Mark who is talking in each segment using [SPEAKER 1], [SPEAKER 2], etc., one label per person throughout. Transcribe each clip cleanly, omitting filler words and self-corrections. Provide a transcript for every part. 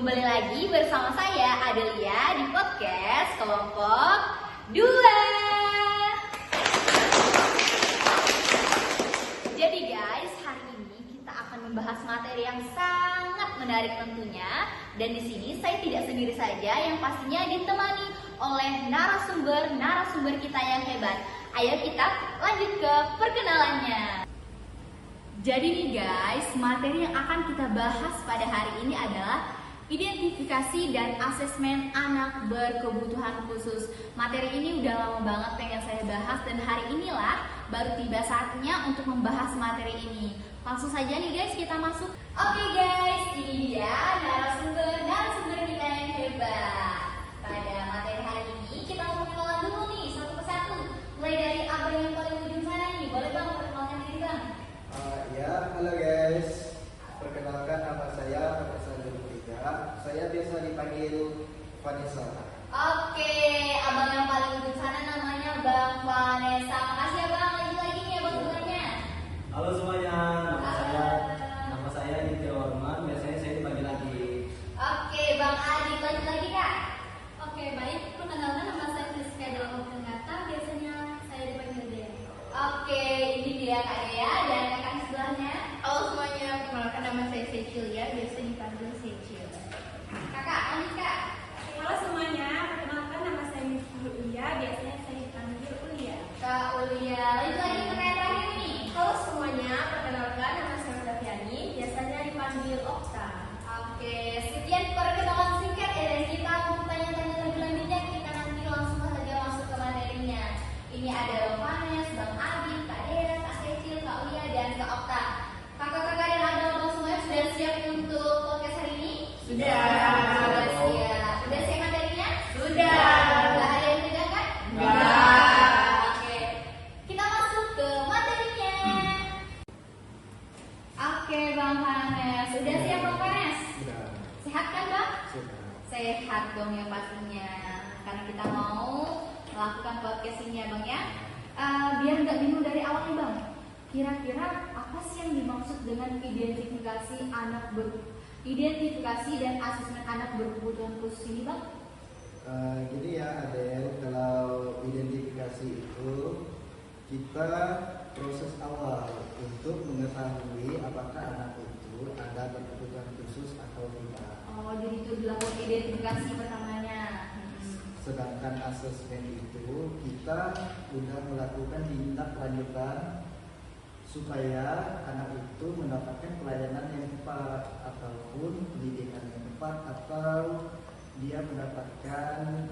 [SPEAKER 1] Kembali lagi bersama saya Adelia di podcast kelompok 2. Jadi guys, hari ini kita akan membahas materi yang sangat menarik tentunya. Dan di sini saya tidak sendiri saja, yang pastinya ditemani oleh narasumber kita yang hebat. Ayo kita lanjut ke perkenalannya. Jadi nih guys, materi yang akan kita bahas pada hari ini adalah identifikasi dan asesmen anak berkebutuhan khusus. Materi ini udah lama banget pengen saya bahas dan hari inilah baru tiba saatnya untuk membahas materi ini. Langsung saja nih guys, kita masuk. Oke guys, ini dia narasumber kita yang hebat. Pada materi hari ini kita mau kenalan dulu nih satu persatu. Mulai dari abang yang paling ujung sana nih, boleh bang perkenalkan diri bang?
[SPEAKER 2] Ya, halo guys. Perkenalkan nama saya Vanessa Dulfika. Saya biasa dipanggil Vanessa.
[SPEAKER 1] Oke, abang yang paling ujung sana namanya Bang Vanessa. Makasih ya bang, lanjut lagi nih abang keduanya.
[SPEAKER 3] Halo semuanya, nama saya Nitya Orman. Biasanya saya dipanggil lagi.
[SPEAKER 1] Oke, Bang Adit, lanjut lagi kak.
[SPEAKER 4] Oke, baik. Perkenalkan nama saya Friska Delma Tenggata. Biasanya saya dipanggil Dea.
[SPEAKER 1] Oke, ini dia Kak Dea dan kakak sebelahnya.
[SPEAKER 4] Halo semuanya, perkenalkan nama saya Cecilia. Biasa dipanggil Cecil.
[SPEAKER 1] Kakak, lanjut kak.
[SPEAKER 4] Halo semuanya, perkenalkan nama saya Miftah Ulia. Biasanya saya dipanggil Ulia.
[SPEAKER 1] Kak Ulia, lanjut lagi ke yang terakhir nih.
[SPEAKER 4] Halo semuanya, perkenalkan nama saya Oktaviani. Biasanya dipanggil Okta.
[SPEAKER 1] Oke, sekian perkenalan singkat ya, dan kita mau tanya-tanya lebih lanjutnya, kita nanti langsung saja masuk ke materinya. Ini ada Bang Vanes, Bang Adit, Kak Dea, Kak Cecil, Kak Ulia, dan Kak Okta. Kakak-kakak dan abang-abang semuanya sudah siap untuk podcast hari ini?
[SPEAKER 3] Sudah.
[SPEAKER 1] Sudah siap. Sudah siap materinya?
[SPEAKER 4] Sudah.
[SPEAKER 1] Nggak ada yang tidak kan?
[SPEAKER 4] Nggak.
[SPEAKER 1] Oke, kita masuk ke materinya. Oke, Bang Vanes. Sudah siap Bang Vanes?
[SPEAKER 2] Sudah.
[SPEAKER 1] Sehat kan Bang?
[SPEAKER 2] Sudah.
[SPEAKER 1] Sehat dong ya pastinya, karena kita mau melakukan podcast ini ya Bang ya. Biar nggak bingung dari awal nih Bang, kira-kira apa sih yang dimaksud dengan identifikasi dan asesmen anak berkebutuhan khusus ini Bang?
[SPEAKER 2] Gini ya Adel, kalau identifikasi itu kita proses awal untuk mengetahui apakah anak itu ada berkebutuhan khusus atau tidak.
[SPEAKER 1] Oh, jadi itu dilakukan identifikasi pertamanya.
[SPEAKER 2] Sedangkan asesmen itu kita sudah melakukan tindak lanjutan supaya anak itu mendapatkan pelayanan yang tepat ataupun pendidikan yang tepat atau dia mendapatkan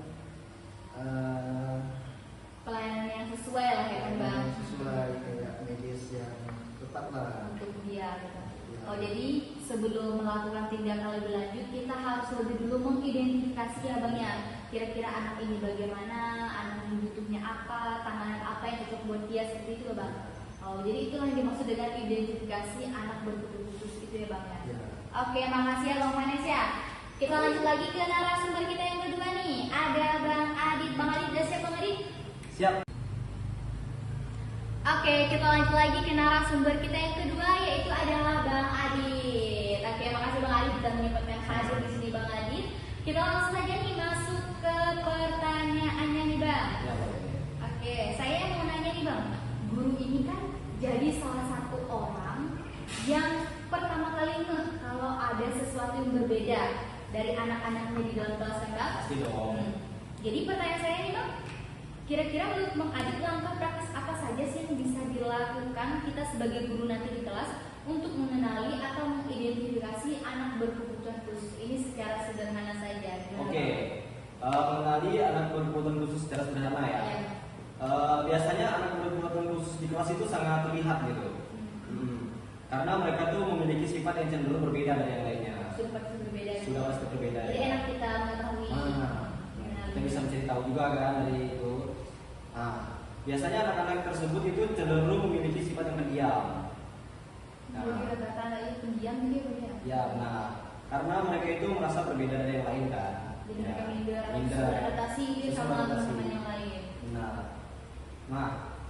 [SPEAKER 1] Pelayanan yang sesuai lah ya kan Bang?
[SPEAKER 2] yang sesuai kayak medis yang tepat lah.
[SPEAKER 1] Untuk dia gitu.
[SPEAKER 2] Ya.
[SPEAKER 1] Oh, jadi sebelum melakukan tindakan lebih lanjut, kita harus lebih dulu mengidentifikasi ya Bang ya. Kira-kira anak ini bagaimana, anak ini butuhnya apa, tantangan apa yang cocok buat dia, seperti itu ya Bang. Oh, jadi itulah yang dimaksud dengan identifikasi anak berkebutuhan khusus itu ya Bang ya.
[SPEAKER 2] Ya.
[SPEAKER 1] Oke, makasih ya Bang Vanes ya. Kita lanjut lagi ke narasumber kita yang kedua nih. Ada Bang Adit. Bang Adit udah siap Bang Adit?
[SPEAKER 3] Siap.
[SPEAKER 1] Oke, kita lanjut lagi ke narasumber kita yang kedua, yaitu adalah Bang Adit. Oke, makasih Bang Adit sudah menyempatkan hadir di sini Bang Adit. Kita langsung saja nih masuk ke pertanyaannya nih Bang.
[SPEAKER 3] Ya, boleh.
[SPEAKER 1] Oke, saya mau nanya nih Bang. Guru ini kan jadi salah satu orang yang pertama kali ngeh kalau ada sesuatu yang berbeda dari anak-anaknya di dalam kelas kan Bang?
[SPEAKER 3] Pasti dong.
[SPEAKER 1] Jadi pertanyaan saya nih Bang, kira-kira menurut Bang Adit langkah praktis apa saja sih yang bisa dilakukan kita sebagai guru nanti di kelas untuk mengenali atau mengidentifikasi anak berkebutuhan khusus ini secara sederhana saja? Gimana,
[SPEAKER 3] Oke.
[SPEAKER 1] Bang?
[SPEAKER 3] Mengenali anak berkebutuhan khusus secara sederhana ya.
[SPEAKER 1] Ya.
[SPEAKER 3] Biasanya anak berkebutuhan khusus di kelas itu sangat terlihat gitu. Karena mereka tuh memiliki sifat yang cenderung berbeda dari yang lainnya.
[SPEAKER 1] Sudah pasti berbeda.
[SPEAKER 3] Sudah pasti berbeda.
[SPEAKER 1] Jadi
[SPEAKER 3] Ya.
[SPEAKER 1] enak kita mengetahui.
[SPEAKER 3] Kita bisa mencari tahu juga kan dari itu. Nah, biasanya anak-anak tersebut itu cenderung memiliki sifat yang pendiam.
[SPEAKER 1] Jadi kata itu pendiam dia berbeda.
[SPEAKER 3] Ya, benar. Karena mereka itu merasa berbeda dari yang lain kan.
[SPEAKER 1] Jadi mereka
[SPEAKER 3] minder.
[SPEAKER 1] minder, adaptasi dia
[SPEAKER 3] Susah
[SPEAKER 1] sama
[SPEAKER 3] beradaptasi.
[SPEAKER 1] teman-teman yang lain.
[SPEAKER 3] Benar. Nah,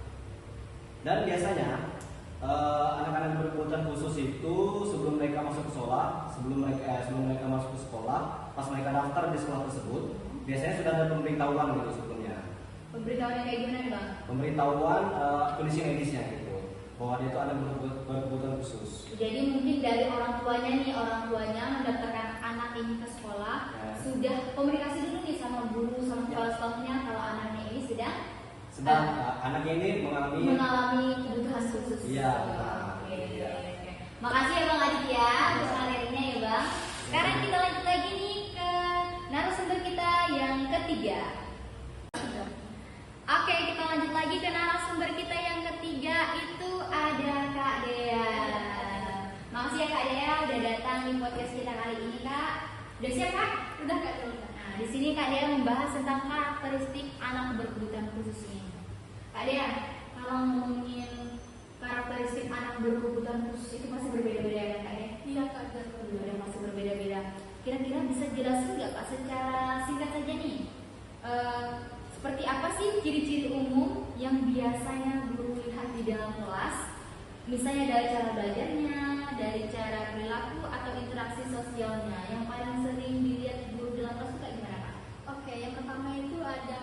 [SPEAKER 3] dan biasanya anak-anak berkebutuhan khusus itu sebelum mereka masuk ke sekolah, sebelum mereka masuk ke sekolah, pas mereka daftar di sekolah tersebut, biasanya sudah ada pemberitahuan gitu sebetulnya.
[SPEAKER 1] Pemberitahuannya kayak gimana nih bang?
[SPEAKER 3] Pemberitahuan kondisi medisnya gitu, bahwa dia itu ada berkebutuhan khusus.
[SPEAKER 1] Jadi mungkin dari orang tuanya nih, orang tuanya mendaftarkan anak ini ke sekolah,
[SPEAKER 3] Ya.
[SPEAKER 1] sudah komunikasi dulu nih sama guru, sama kepala sekolahnya kalau anaknya ini sedang
[SPEAKER 3] Anaknya ini
[SPEAKER 1] mengalami kebutuhan khusus.
[SPEAKER 3] Iya.
[SPEAKER 1] Oke.
[SPEAKER 3] Iya.
[SPEAKER 1] Oke. Makasih ya Bang Aditya untuk materinya ya Bang. Sekarang kita lanjut lagi nih ke narasumber kita yang ketiga. Oke, kita lanjut lagi ke narasumber kita yang ketiga, itu ada Kak Dea. Makasih ya Kak Dea udah datang di podcast kita kali ini Kak. Udah siap Kak?
[SPEAKER 4] Udah Kak Dea.
[SPEAKER 1] Nah, di sini Kak Dea membahas tentang karakteristik anak berkebutuhan khusus ini. Kak Dea, kalau ngomongin karakteristik anak berkebutuhan khusus itu masih berbeda-beda ya Kak Dea?
[SPEAKER 4] Iya Kak Dea.
[SPEAKER 1] Ada masih berbeda-beda. Kira-kira bisa jelasin nggak Kak secara singkat saja nih? Seperti apa sih ciri-ciri umum yang biasanya guru lihat di dalam kelas? Misalnya dari cara belajarnya, dari cara perilaku atau interaksi sosialnya. Yang paling sering dilihat guru dalam kelas itu kayak gimana Kak?
[SPEAKER 4] Oke, yang pertama itu ada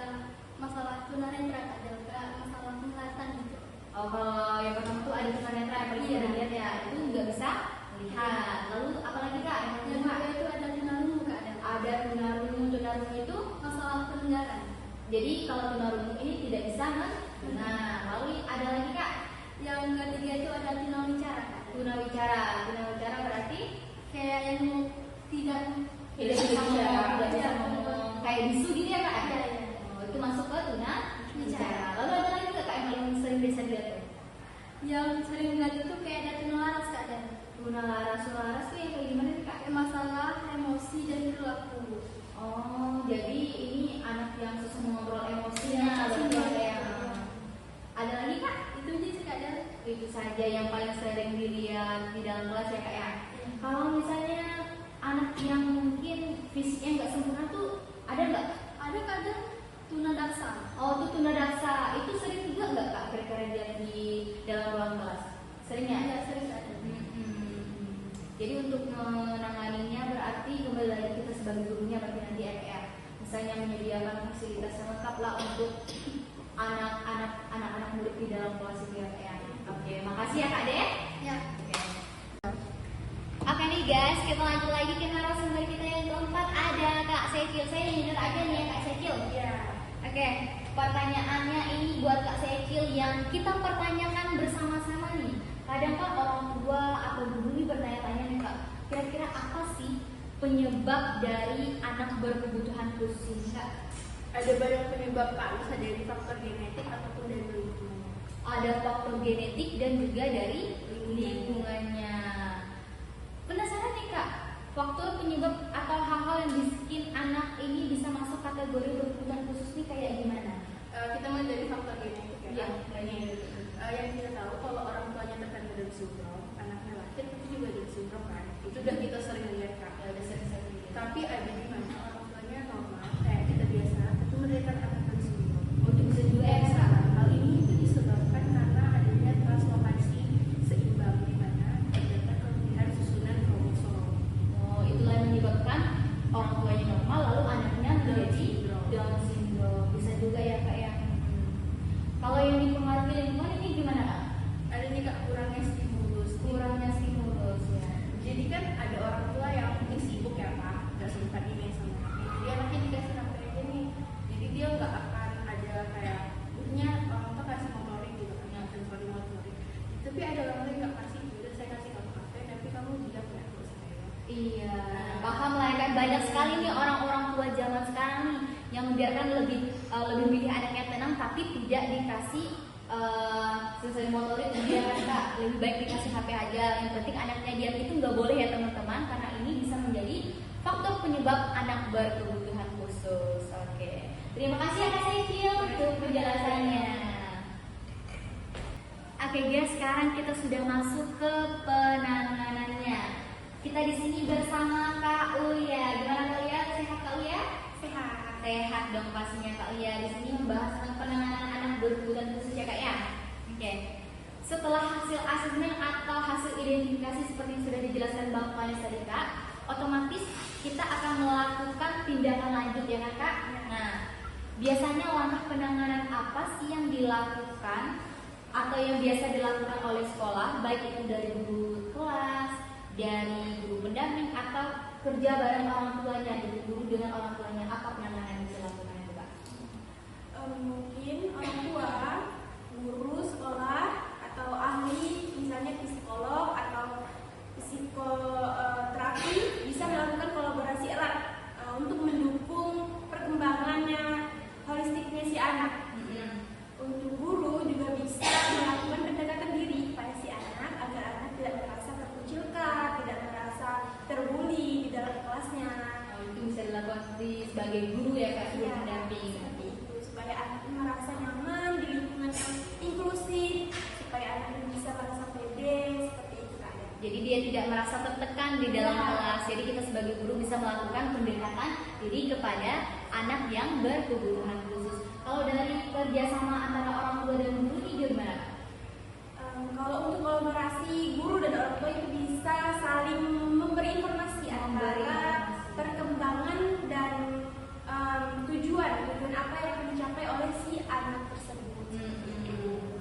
[SPEAKER 4] masalah tunanetra Kak Dea, masalah penglihatan gitu.
[SPEAKER 1] Oh, kalau yang pertama tuh ada tunanetra yang paling sering dilihat ya, itu nggak bisa melihat. Lalu apalagi Kak? Yang
[SPEAKER 4] Yang
[SPEAKER 1] kedua
[SPEAKER 4] kedua itu ada tunarungu Kak Dea.
[SPEAKER 1] ada tunarungu. Tunarungu itu
[SPEAKER 4] Masalah pendengaran.
[SPEAKER 1] jadi kalau tunarungu ini tidak bisa nah, lalu ada lagi Kak?
[SPEAKER 4] Yang ketiga itu ada tunawicara Kak Dea.
[SPEAKER 1] Tunawicara. Tunawicara berarti
[SPEAKER 4] Kayak yang tidak
[SPEAKER 1] tidak bisa ngomong, tidak bisa
[SPEAKER 4] Iya.
[SPEAKER 1] ngomong kayak bisu gini ya Kak?
[SPEAKER 4] Iya, iya.
[SPEAKER 1] Oh, itu masuk ke tunawicara. Lalu ada lagi nggak Kak yang paling sering bisa dilihat tuh?
[SPEAKER 4] Yang sering melihat itu kayak ada tunalaras Kak Dea.
[SPEAKER 1] Tunalaras. Tunalaras tuh yang kayak gimana nih Kak?
[SPEAKER 4] Kayak masalah emosi dan perilaku.
[SPEAKER 1] Oh, jadi ini anak yang susah mengontrol emosinya.
[SPEAKER 4] Iya,
[SPEAKER 1] berarti
[SPEAKER 4] iya.
[SPEAKER 1] ada yang ada lagi Kak?
[SPEAKER 4] Itu aja sih Kak Dea.
[SPEAKER 1] Itu saja yang paling sering dilihat di dalam kelas ya Kak ya.
[SPEAKER 4] Iya.
[SPEAKER 1] Kalau misalnya anak yang mungkin fisiknya nggak sempurna tuh ada nggak?
[SPEAKER 4] Ada Kak Dea tunadaksa.
[SPEAKER 1] Oh itu tunadaksa, itu sering juga nggak Kak kira-kira dilihat di dalam ruang kelas? Sering ya?
[SPEAKER 4] Iya, sering Kak Dea.
[SPEAKER 1] Jadi untuk menanganinya berarti kembali lagi kita sebagai gurunya berarti nanti RR misalnya menyediakan fasilitas yang lengkap lah untuk anak-anak murid di dalam kelas itu ya Kak ya. Oke, makasih ya Kak Dea.
[SPEAKER 4] Ya.
[SPEAKER 1] Oke nih guys, kita lanjut lagi ke narasumber kita yang keempat, ada Kak Sekil. Saya jujur aja nih ya Kak Sekil.
[SPEAKER 4] Iya.
[SPEAKER 1] Oke, pertanyaannya ini buat Kak Sekil yang kita pertanyakan bersama-sama nih. Kadang Kak orang tua atau guru ini bertanya-tanya nih Kak, kira-kira apa sih penyebab dari anak berkebutuhan khusus ini Kak?
[SPEAKER 4] Ada banyak penyebab Kak, bisa dari faktor genetik ataupun dari lingkungan.
[SPEAKER 1] Ada faktor genetik dan juga dari lingkungannya. Penasaran nih Kak, faktor penyebab atau hal-hal yang bikin anak ini bisa masuk kategori berkebutuhan khusus ini kayak gimana?
[SPEAKER 4] Kita mulai dari faktor genetik ya.
[SPEAKER 1] Iya,
[SPEAKER 4] Kak. Yang kita tahu kalau orang tuanya terkena Down syndrome, anaknya lahir itu juga Down syndrome kan. Itu udah kita sering lihat Kak.
[SPEAKER 1] Udah sering-sering lihat.
[SPEAKER 4] Tapi ada di mana orang tuanya normal, kayak kita biasa, tapi menderita anak Down syndrome.
[SPEAKER 1] Oh itu bisa juga ya
[SPEAKER 4] Bisa.
[SPEAKER 1] Kak?
[SPEAKER 4] Hal ini itu disebabkan karena adanya translokasi seimbang di mana terdapat kelebihan susunan kromosom.
[SPEAKER 1] Oh itulah yang menyebabkan orang tuanya normal lalu anaknya menjadi Down syndrome. Bisa juga ya Kak ya. Kalau yang dipengaruhi lingkungan ini gimana Kak?
[SPEAKER 4] Ada nih Kak kurangnya stimulus.
[SPEAKER 1] Kurangnya stimulus ya.
[SPEAKER 4] Jadi kan ada orang tua yang mungkin sibuk ya Pak, nggak sempat ini sama HP. Jadi anaknya dikasih HP aja nih. Jadi dia nggak akan ada kayak punya orang tua kasih motorik gitu kan, yang sensory motorik. Tapi ada orang lain nggak kasih, udah saya kasih kamu HP, tapi kamu diam ya terus saya.
[SPEAKER 1] Iya, paham lah kan banyak sekali nih orang-orang tua zaman sekarang nih yang membiarkan lebih milih anaknya tenang tapi tidak dikasih sensori motorik membiarkan Kak, lebih baik dikasih HP aja. Yang penting anaknya diam itu nggak boleh ya teman-teman karena ini bisa menjadi faktor penyebab anak berkebutuhan khusus. Oke, terima kasih ya Kak Sekil untuk penjelasannya. Oke guys, sekarang kita sudah masuk ke penanganannya. Kita di sini bersama Kak Uya. Gimana Kak Uya? Sehat Kak Uya?
[SPEAKER 4] Sehat.
[SPEAKER 1] Sehat dong pastinya Kak Uya. Di sini membahas tentang penanganan anak berkebutuhan khusus ya Kak ya. Oke. Setelah hasil asesmen atau hasil identifikasi seperti yang sudah dijelaskan Bang Panis tadi Kak, otomatis kita akan melakukan tindakan lanjut ya kan Kak? Nah, biasanya langkah penanganan apa sih yang dilakukan atau yang biasa dilakukan oleh sekolah, baik itu dari guru kelas, dari guru pendamping atau kerja bareng orang tuanya, guru dengan orang tuanya, apa penanganan yang bisa dilakukan itu Kak?
[SPEAKER 4] Mungkin orang tua, guru sekolah atau ahli misalnya psikolog atau psikoterapi bisa melakukan kolaborasi erat untuk mendukung perkembangannya holistiknya si anak. Untuk guru juga bisa melakukan pendekatan diri pada si anak agar anak tidak merasa terkucilkan, tidak merasa terbuli di dalam kelasnya.
[SPEAKER 1] Itu bisa dilakukan sebagai guru ya Kak, guru pendamping.
[SPEAKER 4] Seperti itu, supaya anak merasa nyaman di lingkungan yang inklusif, supaya anak bisa merasa pede, seperti itu Kak.
[SPEAKER 1] Jadi dia tidak merasa tertekan di dalam kelas. Jadi kita sebagai guru bisa melakukan pendekatan diri kepada anak yang berkebutuhan khusus. Kalau dari kerjasama antara orang tua dan guru ini gimana?
[SPEAKER 4] Kalau untuk kolaborasi guru dan orang tua itu bisa saling memberi informasi antara perkembangan dan tujuan apa yang dicapai oleh si anak tersebut.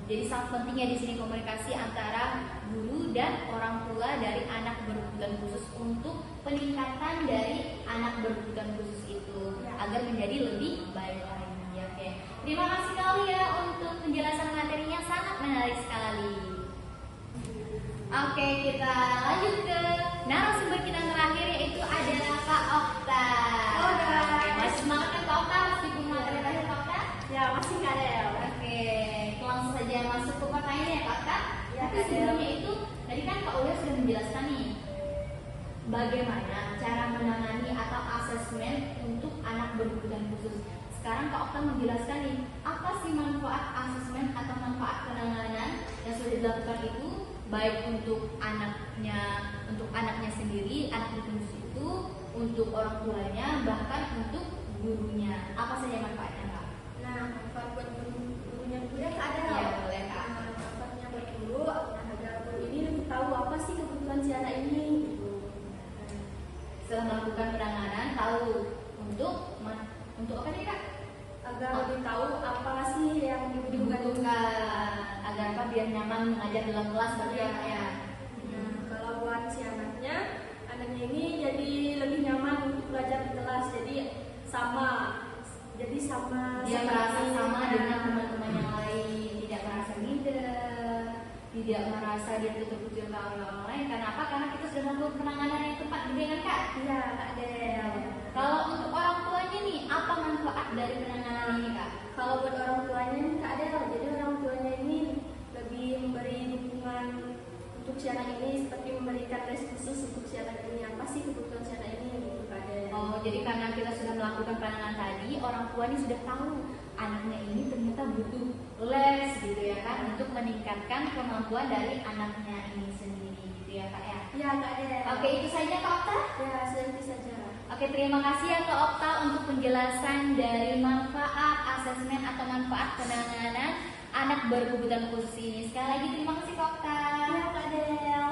[SPEAKER 1] Jadi sangat pentingnya di sini komunikasi antara guru dan orang tua dari anak berkebutuhan khusus untuk peningkatan dari anak berkebutuhan khusus itu agar menjadi lebih baik lagi. Oke. Terima kasih sekali ya untuk penjelasan materinya, sangat menarik sekali. Oke, kita lanjut ke narasumber kita yang terakhir, yaitu adalah Kak Okta. Oke, masih semangat kan Kak Okta? Masih punya materi terakhir Kak Okta?
[SPEAKER 4] Ya, masih Kak Del.
[SPEAKER 1] Oke, langsung saja masuk ke pertanyaan ya Kak Okta.
[SPEAKER 4] Ya,
[SPEAKER 1] Tapi
[SPEAKER 4] Kak Del.
[SPEAKER 1] sebelumnya itu, tadi kan Kak Uya sudah menjelaskan nih bagaimana cara menangani atau asesmen untuk anak berkebutuhan khusus. Sekarang Kak Okta menjelaskan nih, apa sih manfaat asesmen atau manfaat penanganan yang sudah dilakukan itu, baik untuk anaknya sendiri, anak berkebutuhan itu, untuk orang tuanya, bahkan untuk gurunya. Apa saja manfaatnya Kak?
[SPEAKER 4] Nah, manfaat buat gurunya dulu ya Kak Del.
[SPEAKER 1] Ya, boleh Kak.
[SPEAKER 4] Manfaatnya buat guru, agar guru ini lebih tahu apa sih kebutuhan si anak ini. Gitu.
[SPEAKER 1] Setelah melakukan penanganan, tahu untuk apa nih Kak?
[SPEAKER 4] Agar lebih tahu apa sih yang
[SPEAKER 1] Dibutuhkan agar apa biar nyaman mengajar dalam kelas berarti ya Kak ya.
[SPEAKER 4] Nah, kalau buat si anaknya ini jadi lebih nyaman untuk belajar di kelas. Jadi sama
[SPEAKER 1] Dia merasa sama dengan teman-teman yang lain, tidak merasa minder, tidak merasa dia terkucilkan oleh orang lain. Karena apa? Karena kita sudah melakukan penanganan yang tepat, gitu kan Kak?
[SPEAKER 4] Iya Kak Del.
[SPEAKER 1] Kalau untuk orang tuanya nih, apa manfaat dari penanganan ini Kak?
[SPEAKER 4] Kalau buat orang tuanya nih Kak Del, jadi orang tuanya ini lebih memberi dukungan untuk si anak ini, seperti memberikan les khusus untuk si anak ini. Apa sih kebutuhan si anak ini gitu Kak Del.
[SPEAKER 1] Oh, jadi karena kita sudah melakukan penanganan tadi, orang tua ini sudah tahu anaknya ini ternyata butuh les gitu ya kan, untuk meningkatkan kemampuan dari anaknya ini sendiri gitu ya Kak ya.
[SPEAKER 4] Iya Kak Del.
[SPEAKER 1] Oke, itu saja Kak Okta.
[SPEAKER 4] Ya, sudah itu saja.
[SPEAKER 1] Oke, terima kasih ya Kak Okta untuk penjelasan dari manfaat asesmen atau manfaat penanganan anak berkebutuhan khusus ini. Sekali lagi terima kasih Kak Okta.
[SPEAKER 4] Iya Kak Del.